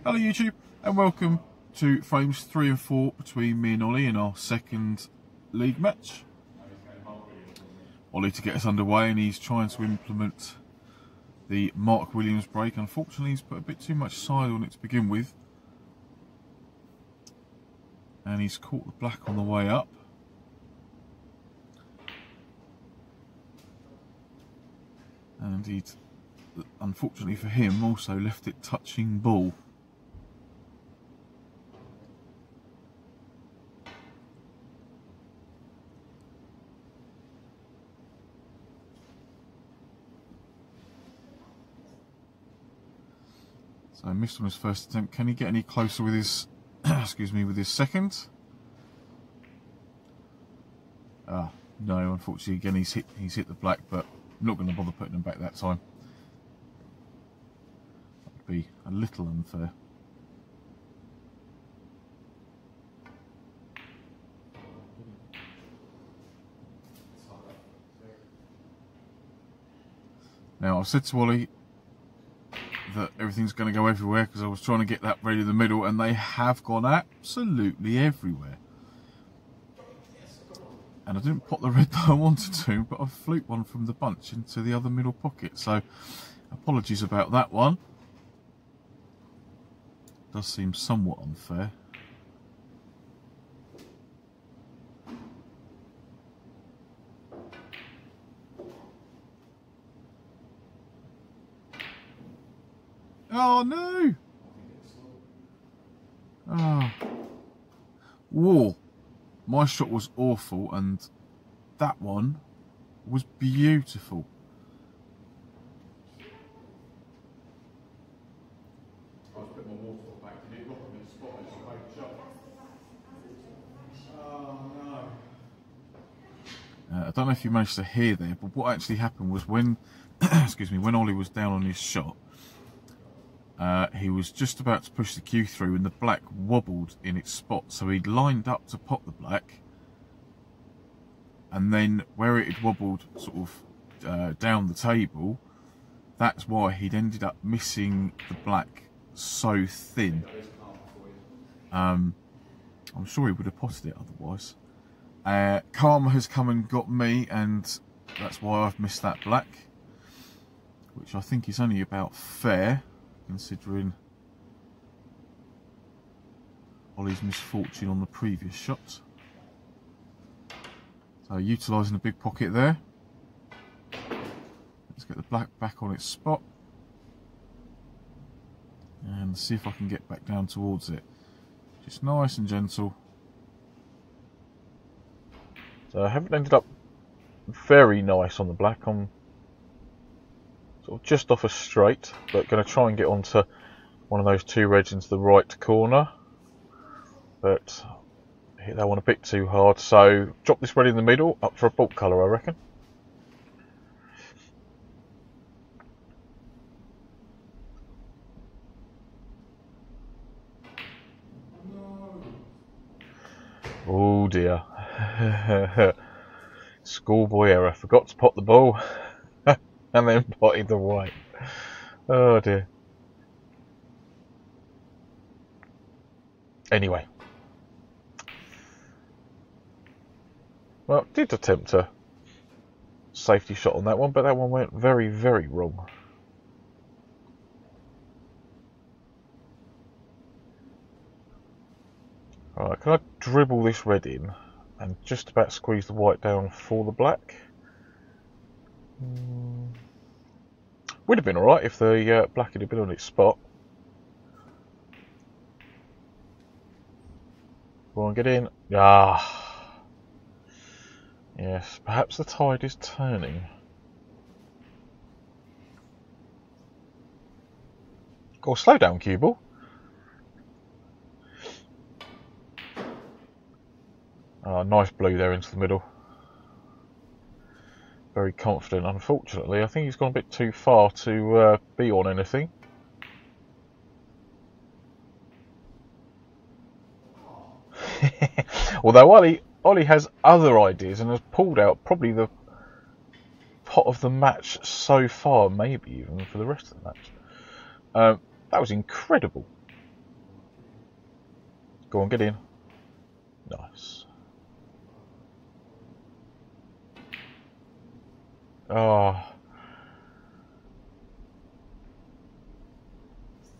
Hello YouTube and welcome to frames 3 and 4 between me and Ollie in our second league match. Ollie to get us underway, and he's trying to implement the Mark Williams break. Unfortunately he's put a bit too much side on it to begin with, and he's caught the black on the way up. And he'd, unfortunately for him, also left it touching ball. So missed on his first attempt. Can he get any closer with his excuse me, with his second? No, unfortunately again he's hit the black, but I'm not going to bother putting him back that time. That would be a little unfair. Now I've said to Ollie that everything's going to go everywhere because I was trying to get that ready in the middle, and they have gone absolutely everywhere. And I didn't pop the red that I wanted to, but I fluked one from the bunch into the other middle pocket. So apologies about that one. Does seem somewhat unfair. Oh no! Oh. Whoa. My shot was awful, and that one was beautiful. I don't know if you managed to hear there, but what actually happened was when, excuse me, when Ollie was down on his shot, he was just about to push the cue through, and the black wobbled in its spot, so he'd lined up to pop the black, and then where it had wobbled sort of down the table, that's why he'd ended up missing the black so thin. I'm sure he would have potted it otherwise. Karma has come and got me, and that's why I've missed that black, which I think is only about fair, considering Ollie's misfortune on the previous shot. So utilising the big pocket there. Let's get the black back on its spot and see if I can get back down towards it. Just nice and gentle. So I haven't ended up very nice on the black. I'm sort of just off a straight, but going to try and get onto one of those two reds into the right corner, but hit that one a bit too hard, so drop this red in the middle, up for a bulk colour I reckon. Oh dear. Schoolboy error, forgot to pot the ball and then potted the white. Oh dear. Anyway. Well, did attempt a safety shot on that one, but that one went very, very wrong. Alright, can I dribble this red in and just about squeeze the white down for the black? Would have been alright if the black had been on its spot. Go on, get in. Ah. Yes, perhaps the tide is turning. Go, slow down, cue ball. Nice blue there into the middle. Very confident. Unfortunately, I think he's gone a bit too far to be on anything. Although Ollie has other ideas and has pulled out probably the pot of the match so far, maybe even for the rest of the match. That was incredible. Go on, get in. Nice. Oh,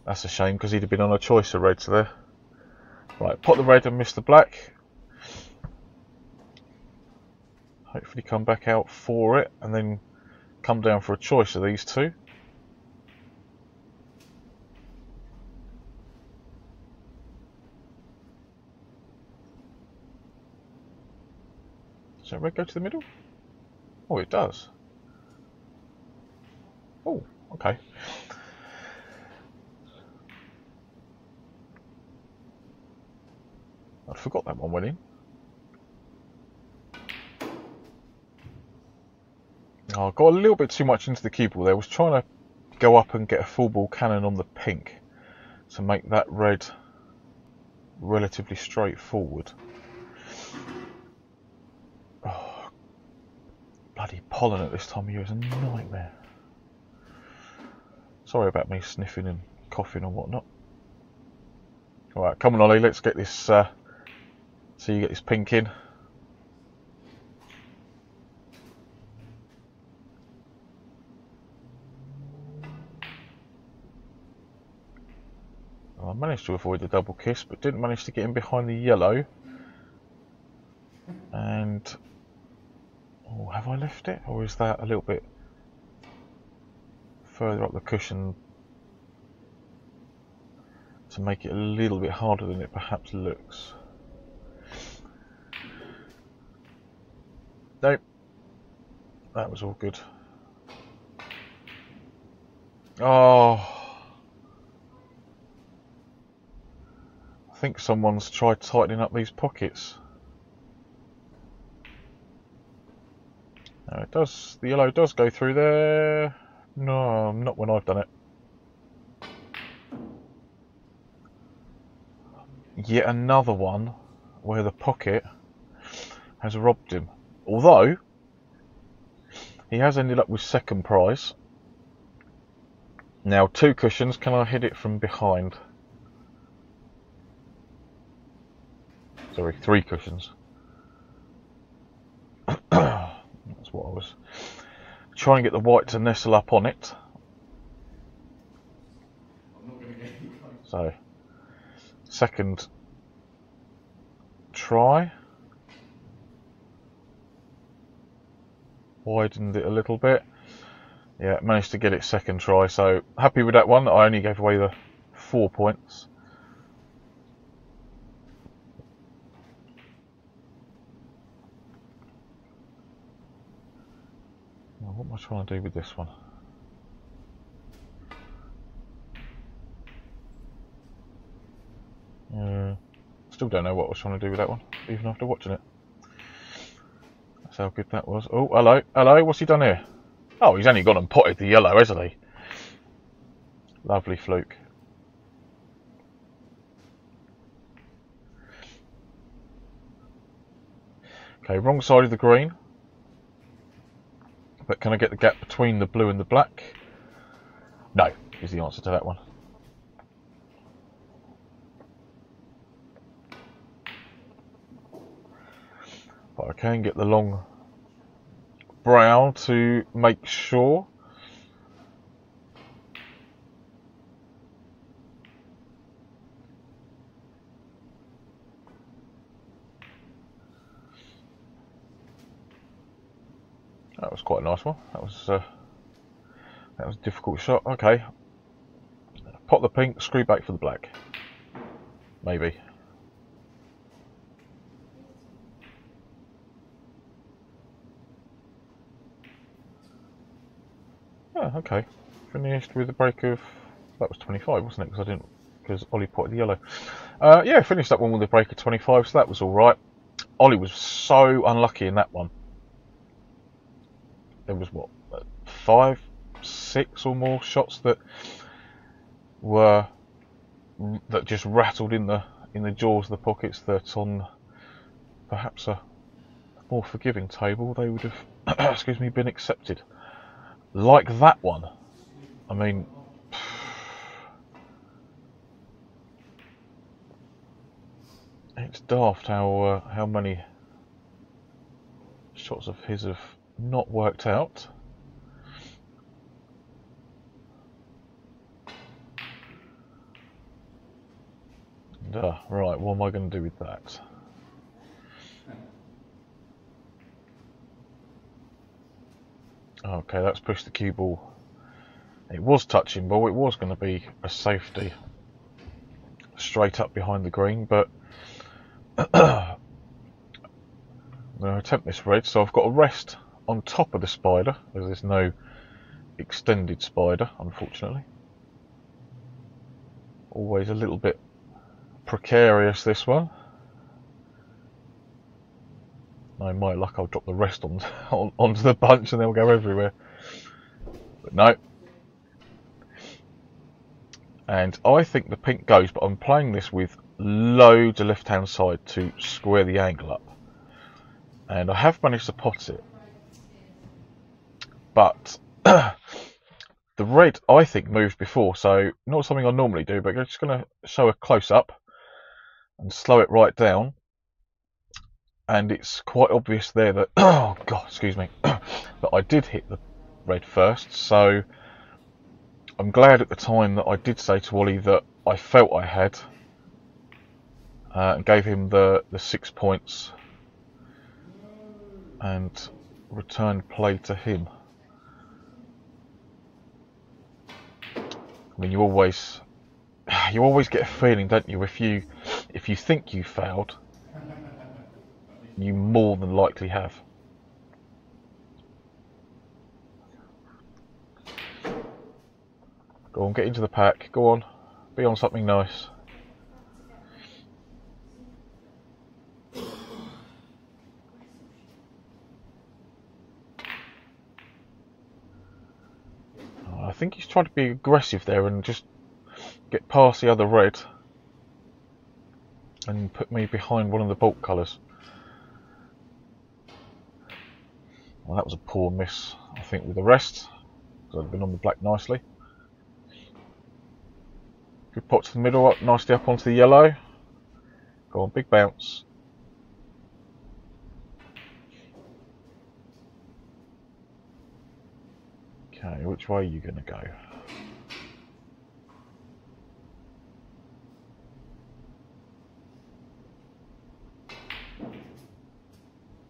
that's a shame because he'd have been on a choice of reds there. Right, pot the red and miss the black. Hopefully come back out for it and then come down for a choice of these two. Does that red go to the middle? Oh, it does. Oh, okay. I forgot that one went in. Oh, I got a little bit too much into the cue ball there. I was trying to go up and get a full ball cannon on the pink to make that red relatively straightforward. Oh, bloody pollen at this time of year is a nightmare. Sorry about me sniffing and coughing and whatnot. Alright, come on Ollie, let's get this, so you get this pink in. I managed to avoid the double kiss, but didn't manage to get in behind the yellow. And, oh, have I left it? Or is that a little bit further up the cushion to make it a little bit harder than it perhaps looks? Nope, that was all good. Oh, I think someone's tried tightening up these pockets. No, it does. The yellow does go through there. No, not when I've done it. Yet another one where the pocket has robbed him. Although he has ended up with second prize. Now 2 cushions, can I hit it from behind? Sorry, 3 cushions. That's what I was trying to get the white to nestle up on it. So, second try. Widened it a little bit. Yeah, managed to get it second try, so happy with that one. I only gave away the 4 points. Now, what am I trying to do with this one? Still don't know what I was trying to do with that one, even after watching it. That's how good that was. Oh, hello, hello, what's he done here? Oh, he's only gone and potted the yellow, hasn't he? Lovely fluke. Okay, wrong side of the green. But can I get the gap between the blue and the black? No, is the answer to that one. But I can get the long brown to make sure. That was quite a nice one. That was a difficult shot. Okay, pop the pink, screw back for the black. Maybe. Oh, okay. Finished with a break of, that was 25, wasn't it? Because Ollie potted the yellow. Yeah, finished that one with a break of 25, so that was all right. Ollie was so unlucky in that one. There was what, 5, 6 or more shots that just rattled in the jaws of the pockets, that on perhaps a more forgiving table they would have excuse me, been accepted. Like that one. I mean, It's daft how many shots of his have not worked out. And, right, what am I going to do with that? Okay, that's pushed the cue ball. It was touching ball, it was going to be a safety straight up behind the green, but I'm going to attempt this red, so I've got a rest on top of the spider, as there's no extended spider, unfortunately. Always a little bit precarious, this one. No, my luck, I'll drop the rest onto the bunch and they'll go everywhere. But no. And I think the pink goes, but I'm playing this with loads of left-hand side to square the angle up. And I have managed to pot it. But the red, I think, moved before, so not something I normally do, but I'm just going to show a close-up and slow it right down. And it's quite obvious there that, oh god, excuse me, that I did hit the red first, so I'm glad at the time that I did say to Olly that I felt I had, and gave him the 6 points and returned play to him. I mean, you always get a feeling, don't you, if you think you failed, you more than likely have. Go on, get into the pack. Go on, be on something nice. I think he's trying to be aggressive there and just get past the other red and put me behind one of the bulk colours. Well, that was a poor miss, I think, with the rest, because I'd been on the black nicely. Good pot to the middle, up nicely up onto the yellow. Go on, big bounce. Okay, which way are you going to go?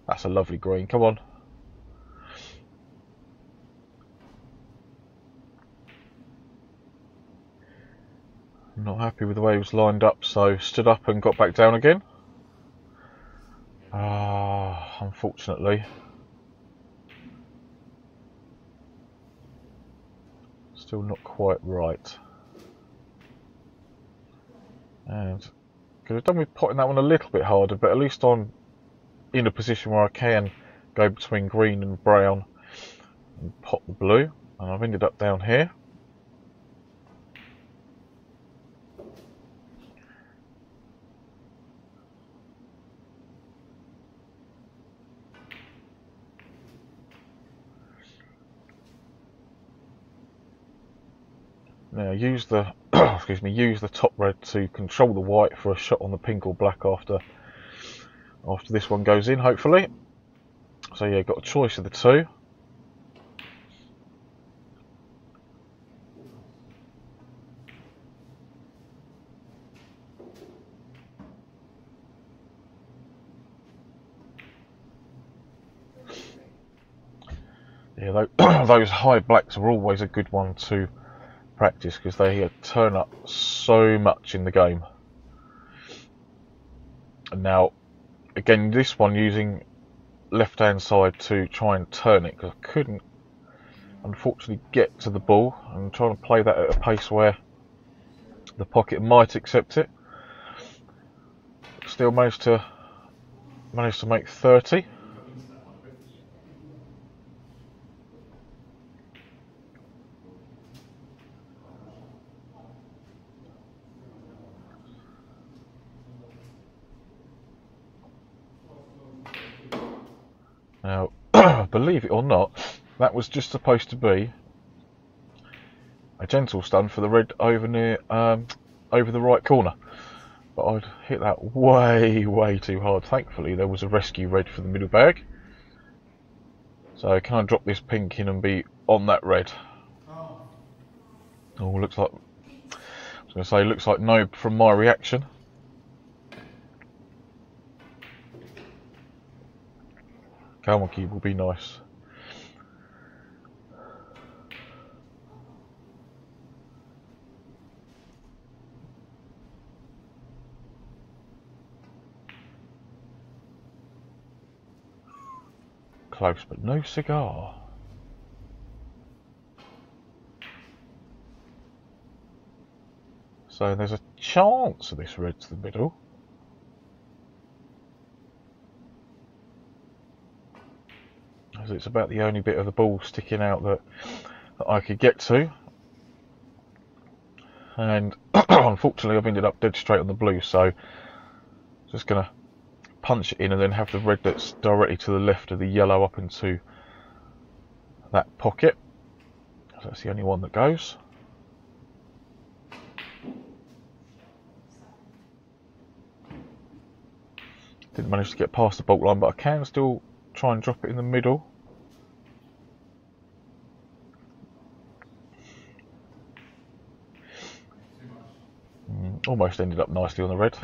That's a lovely green, come on. Not happy with the way it was lined up, so stood up and got back down again. Unfortunately. Still not quite right. And could have done with potting that one a little bit harder, but at least I'm in a position where I can go between green and brown and pot the blue. And I've ended up down here. Now use the use the top red to control the white for a shot on the pink or black after this one goes in, hopefully. So yeah, got a choice of the two. Yeah, those high blacks are always a good one to practice because they turn up so much in the game. And now, again, this one using left hand side to try and turn it because I couldn't unfortunately get to the ball. I'm trying to play that at a pace where the pocket might accept it. Still managed to make 30. Now, believe it or not, that was just supposed to be a gentle stun for the red over the right corner. but I'd hit that way too hard. Thankfully there was a rescue red for the middle bag. So can I drop this pink in and be on that red? Oh, looks like, I was going to say, looks like no from my reaction. Camel cube will be nice. Close, but no cigar. So there's a chance of this red to the middle. As it's about the only bit of the ball sticking out that I could get to. And unfortunately I've ended up dead straight on the blue, so just going to punch it in and then have the red that's directly to the left of the yellow up into that pocket. So that's the only one that goes. Didn't manage to get past the bulk line, but I can still try and drop it in the middle. Almost ended up nicely on the red.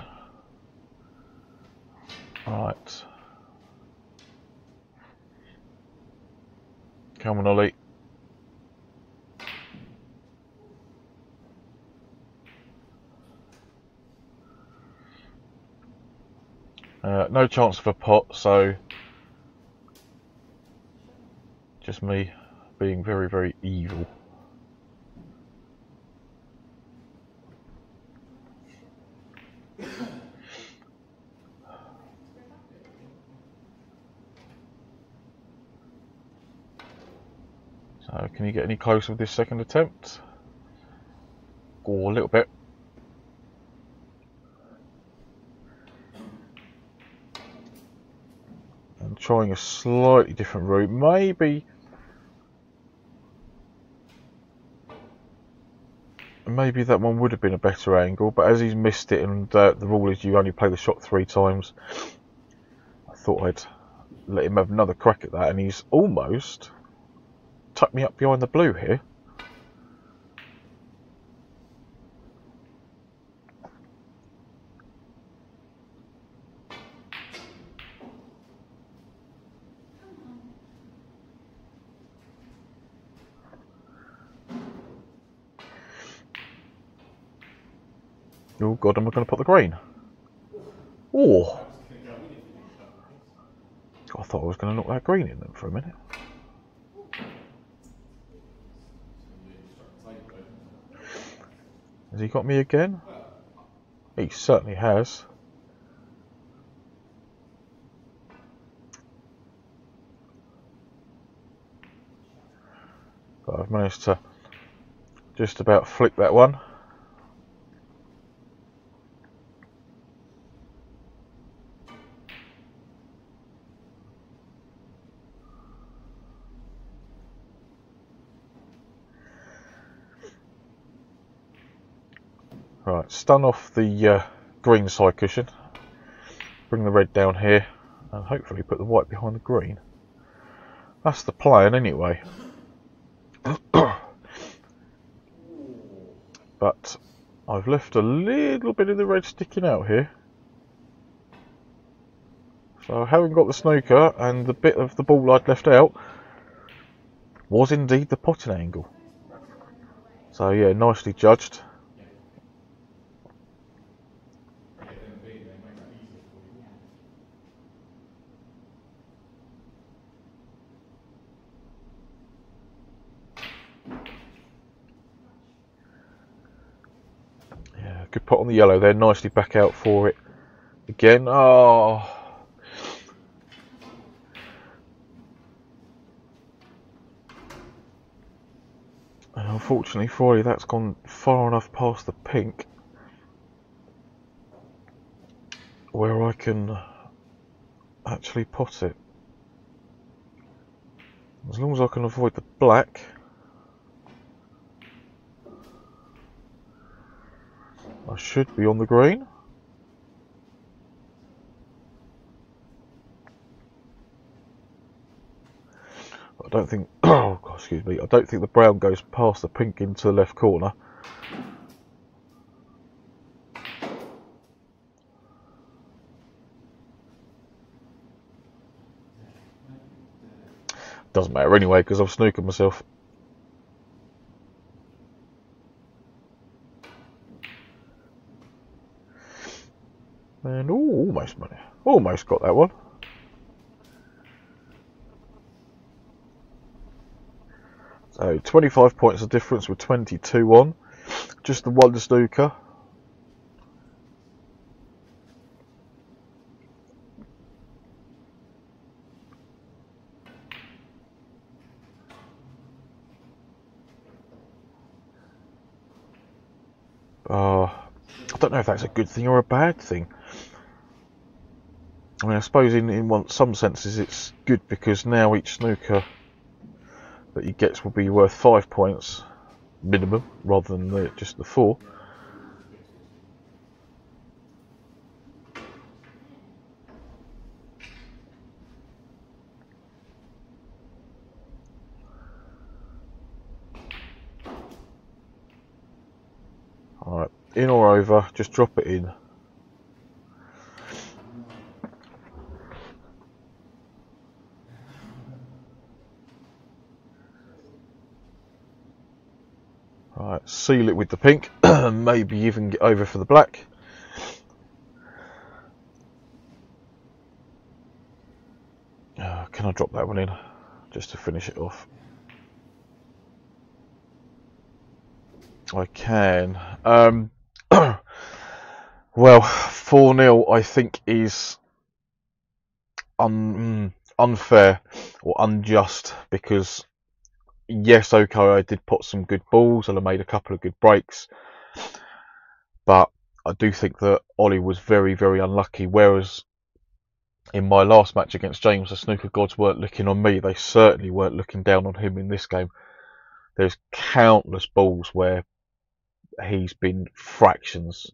Right. Come on, Ollie. No chance of a pot, so just me being very evil. So can you get any closer with this second attempt? Or a little bit. And trying a slightly different route. Maybe that one would have been a better angle, but as he's missed it and the rule is you only play the shot 3 times, I thought I'd let him have another crack at that, and he's almost tucked me up behind the blue here. Oh god, am I going to put the green? Oh! I thought I was going to knock that green in then for a minute. Has he got me again? He certainly has. But I've managed to just about flick that one. Right, stun off the green side cushion, bring the red down here, and hopefully put the white behind the green. That's the plan anyway. But I've left a little bit of the red sticking out here. So having got the snooker, and the bit of the ball I'd left out was indeed the potting angle. So yeah, nicely judged. Yeah, good pot on the yellow there, nicely back out for it again. Oh. And unfortunately for you, that's gone far enough past the pink where I can actually pot it. As long as I can avoid the black. I should be on the green. don't think. Oh, God, excuse me. I don't think the brown goes past the pink into the left corner. Doesn't matter anyway because I've snookered myself. And almost money. Almost got that one. So 25 points of difference with 22 on. Just the one snooker. I don't know if that's a good thing or a bad thing. I mean, I suppose in some senses it's good because now each snooker that he gets will be worth 5 points minimum rather than just the 4. Alright, in or over, just drop it in. Alright, seal it with the pink, maybe even get over for the black. Can I drop that one in, just to finish it off? I can. Well, 4-0 I think is unfair or unjust because yes, okay, I did put some good balls and I made a couple of good breaks, but I do think that Ollie was very, very unlucky, whereas in my last match against James, the snooker gods weren't looking on me. They certainly weren't looking down on him in this game. There's countless balls where he's been fractions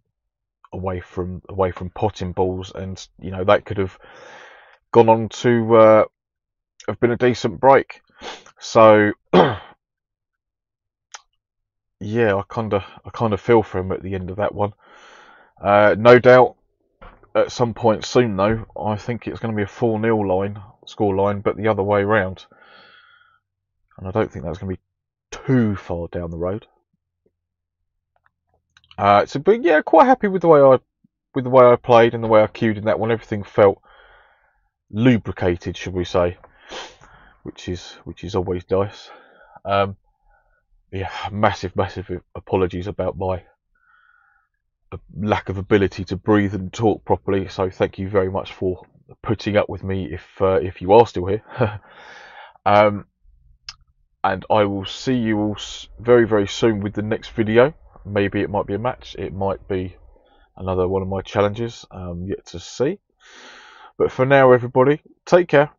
away from potting balls, and you know that could have gone on to have been a decent break. So yeah, I kind of feel for him at the end of that one. No doubt at some point soon though, I think it's going to be a 4-0 score line, but the other way around, and I don't think that's going to be too far down the road. But yeah, quite happy with the way I played and the way I queued in that one. Everything felt lubricated, should we say, which is always nice. Yeah, massive apologies about my lack of ability to breathe and talk properly. So thank you very much for putting up with me if you are still here. And I will see you all very, very soon with the next video. Maybe it might be a match, it might be another one of my challenges, yet to see. But for now, everybody, take care.